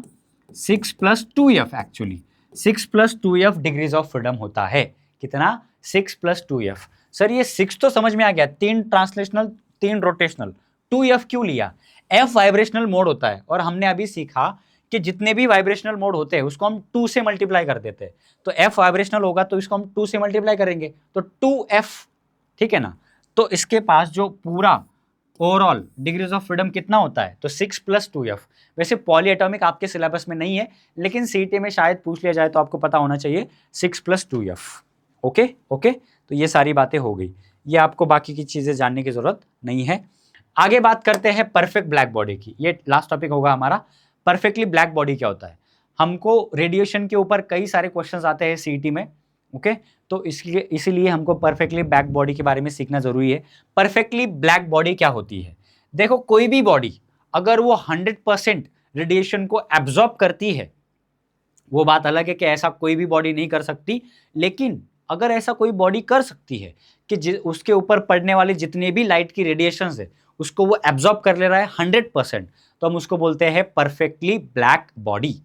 6 plus 2F, actually 6 plus 2F degrees of freedom होता है। कितना? 6 प्लस 2F। सर ये 6 तो समझ में आ गया, 3 ट्रांसलेशनल 3 रोटेशनल, 2F क्यों लिया? F वाइब्रेशनल मोड होता है, और हमने अभी सीखा कि जितने भी वाइब्रेशनल मोड होते हैं उसको हम 2 से मल्टीप्लाई कर देते हैं। तो F वाइब्रेशनल होगा तो इसको हम 2 से मल्टीप्लाई करेंगे, तो 2F, ठीक है ना। तो इसके पास जो पूरा ओवरऑल डिग्रीज ऑफ फ्रीडम कितना होता है? तो 6 प्लस 2F। वैसे पॉली एटॉमिक आपके सिलेबस में नहीं है, लेकिन सीईटी में शायद पूछ लिया जाए तो आपको पता होना चाहिए 6 प्लस 2F। ओके ओके, तो ये सारी बातें हो गई, ये आपको बाकी की चीज़ें जानने की ज़रूरत नहीं है। आगे बात करते हैं परफेक्ट ब्लैक बॉडी की, ये लास्ट टॉपिक होगा हमारा। परफेक्टली ब्लैक बॉडी क्या होता है? हमको रेडिएशन के ऊपर कई सारे क्वेश्चंस आते हैं सीईटी में, ओके तो इसीलिए हमको परफेक्टली ब्लैक बॉडी के बारे में सीखना जरूरी है। परफेक्टली ब्लैक बॉडी क्या होती है? देखो कोई भी बॉडी अगर वो 100% रेडिएशन को एब्जॉर्ब करती है, वो बात अलग है कि ऐसा कोई भी बॉडी नहीं कर सकती, लेकिन अगर ऐसा कोई बॉडी कर सकती है कि उसके ऊपर पड़ने वाले जितने भी लाइट की रेडिएशंस है उसको वो एब्जॉर्ब कर ले रहा है 100%, तो हम उसको बोलते हैं परफेक्टली ब्लैक बॉडी।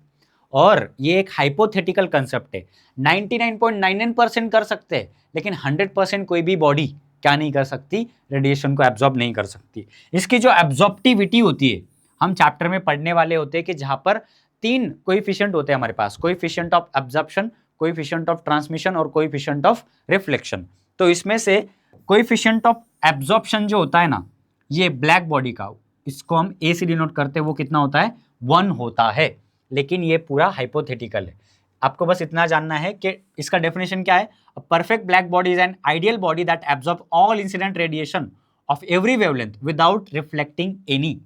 और ये एक हाइपोथेटिकल कंसेप्ट है, 99.99% कर सकते हैं, लेकिन 100% कोई भी बॉडी क्या नहीं कर सकती? रेडिएशन को एब्जॉर्ब नहीं कर सकती। इसकी जो एब्जॉर्प्टिविटी होती है, हम चैप्टर में पढ़ने वाले होते हैं कि जहां पर 3 कोएफिशिएंट होते हैं हमारे पास, coefficient of absorption, coefficient of transmission और कोएफिशिएंट ऑफ रिफ्लेक्शन। तो इसमें से कोएफिशिएंट ऑफ एब्जॉर्प्शन जो होता है ना, ये ब्लैक बॉडी का, इसको हम ए से डिनोट करते हैं, वो कितना होता है? 1 होता है। लेकिन ये पूरा हाइपोथेटिकल है, आपको बस इतना जानना है कि इसका डेफिनेशन क्या है। Perfect black body is an ideal body that absorb all incident radiation of every wavelength without reflecting any.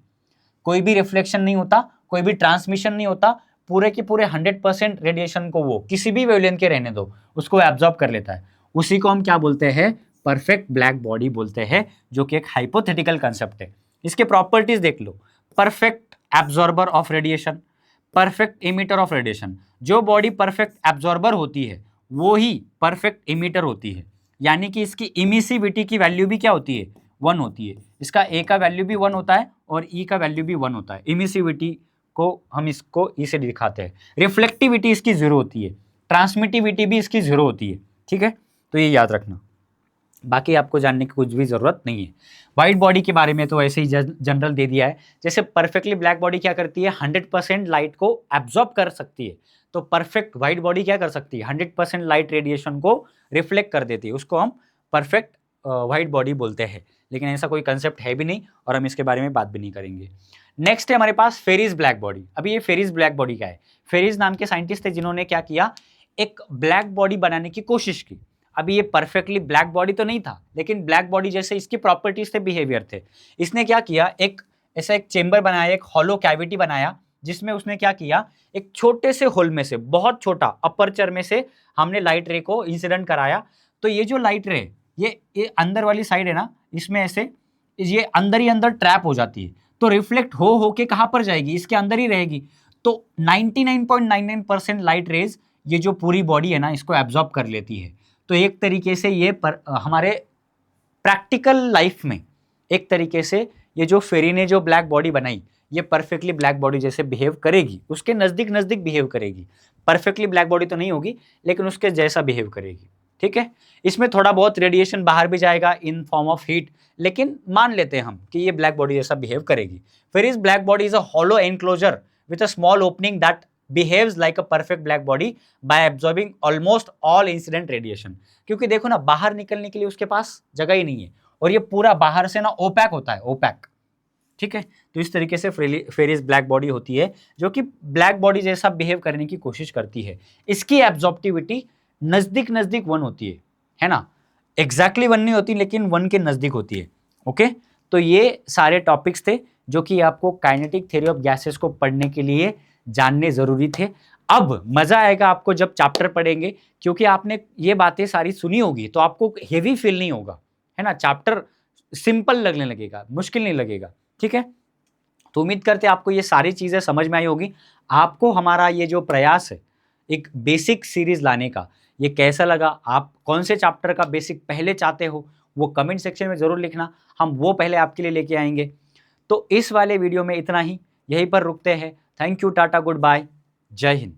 कोई भी रिफ्लेक्शन नहीं होता, कोई भी ट्रांसमिशन नहीं होता, पूरे के पूरे 100% रेडिएशन को वो किसी भी वेवलेंथ के रहने दो उसको एब्जॉर्ब कर लेता है। उसी को हम क्या बोलते हैं? परफेक्ट ब्लैक बॉडी बोलते हैं, जो कि एक हाइपोथेटिकल कंसेप्ट है। इसके प्रॉपर्टीज देख लो, perfect absorber of radiation, perfect emitter of radiation. जो बॉडी परफेक्ट एब्जॉर्बर होती है वो ही परफेक्ट इमिटर होती है, यानी कि इसकी इमिसिविटी की वैल्यू भी क्या होती है? 1 होती है। इसका ए का वैल्यू भी 1 होता है और ई का वैल्यू भी 1 होता है। इमिसिविटी को हम इसको ई से दिखाते हैं। रिफ्लेक्टिविटी इसकी 0 होती है, ट्रांसमिटिविटी भी इसकी 0 होती है, ठीक है। तो ये याद रखना, बाकी आपको जानने की कुछ भी ज़रूरत नहीं है। वाइट बॉडी के बारे में तो ऐसे ही जनरल दे दिया है। जैसे परफेक्टली ब्लैक बॉडी क्या करती है? 100% लाइट को एब्जॉर्ब कर सकती है। तो परफेक्ट वाइट बॉडी क्या कर सकती है? 100% लाइट रेडिएशन को रिफ्लेक्ट कर देती है, उसको हम परफेक्ट वाइट बॉडी बोलते हैं। लेकिन ऐसा कोई कंसेप्ट है भी नहीं और हम इसके बारे में बात भी नहीं करेंगे। नेक्स्ट है हमारे पास फेरिस ब्लैक बॉडी। अभी ये फेरिस ब्लैक बॉडी क्या है? फेरिस नाम के साइंटिस्ट थे जिन्होंने क्या किया? एक ब्लैक बॉडी बनाने की कोशिश की। अभी ये परफेक्टली ब्लैक बॉडी तो नहीं था, लेकिन ब्लैक बॉडी जैसे इसकी प्रॉपर्टीज थे, बिहेवियर थे। इसने क्या किया? एक ऐसा एक चेंबर बनाया, एक हॉलो कैविटी बनाया, जिसमें उसने क्या किया? एक छोटे से होल में से, बहुत छोटा अपर्चर में से हमने लाइट रे को इंसिडेंट कराया। तो ये जो लाइट रे, ये अंदर वाली साइड है ना, इसमें ऐसे ये अंदर ही अंदर ट्रैप हो जाती है, तो रिफ्लेक्ट हो के कहाँ पर जाएगी? इसके अंदर ही रहेगी। तो 99.99% लाइट रेज ये जो पूरी बॉडी है ना, इसको एब्जॉर्ब कर लेती है। तो एक तरीके से ये हमारे प्रैक्टिकल लाइफ में एक तरीके से ये जो फेरी ने जो ब्लैक बॉडी बनाई, ये परफेक्टली ब्लैक बॉडी जैसे बिहेव करेगी, उसके नज़दीक नज़दीक बिहेव करेगी। परफेक्टली ब्लैक बॉडी तो नहीं होगी, लेकिन उसके जैसा बिहेव करेगी, ठीक है। इसमें थोड़ा बहुत रेडिएशन बाहर भी जाएगा इन फॉर्म ऑफ हीट, लेकिन मान लेते हैं हम कि ये ब्लैक बॉडी जैसा बिहेव करेगी। फिर इस black body is a hollow enclosure with a small opening that behaves like a perfect black body by absorbing almost all incident radiation. क्योंकि देखो ना, बाहर निकलने के लिए उसके पास जगह ही नहीं है, और ये पूरा बाहर से ना ओपैक होता है, ओपैक, ठीक है। तो इस तरीके से फेरिस ब्लैक बॉडी होती है, जो कि ब्लैक बॉडी जैसा बिहेव करने की कोशिश करती है। इसकी एब्जॉर्प्टिविटी नजदीक नजदीक 1 होती है ना, एग्जैक्टली 1 नहीं होती, लेकिन 1 के नजदीक होती है, ओके। तो ये सारे टॉपिक्स थे जो कि आपको काइनेटिक थ्योरी ऑफ गैसेस को पढ़ने के लिए जानने ज़रूरी थे। अब मज़ा आएगा आपको जब चैप्टर पढ़ेंगे, क्योंकि आपने ये बातें सारी सुनी होगी तो आपको हेवी फील नहीं होगा, है ना। चैप्टर सिंपल लगने लगेगा, मुश्किल नहीं लगेगा, ठीक है। तो उम्मीद करते हैं आपको ये सारी चीज़ें समझ में आई होगी। आपको हमारा ये जो प्रयास है एक बेसिक सीरीज लाने का, ये कैसा लगा, आप कौन से चैप्टर का बेसिक पहले चाहते हो, वो कमेंट सेक्शन में ज़रूर लिखना, हम वो पहले आपके लिए लेके आएंगे। तो इस वाले वीडियो में इतना ही, यहीं पर रुकते हैं। Thank you, tata, good bye, जय हिंद।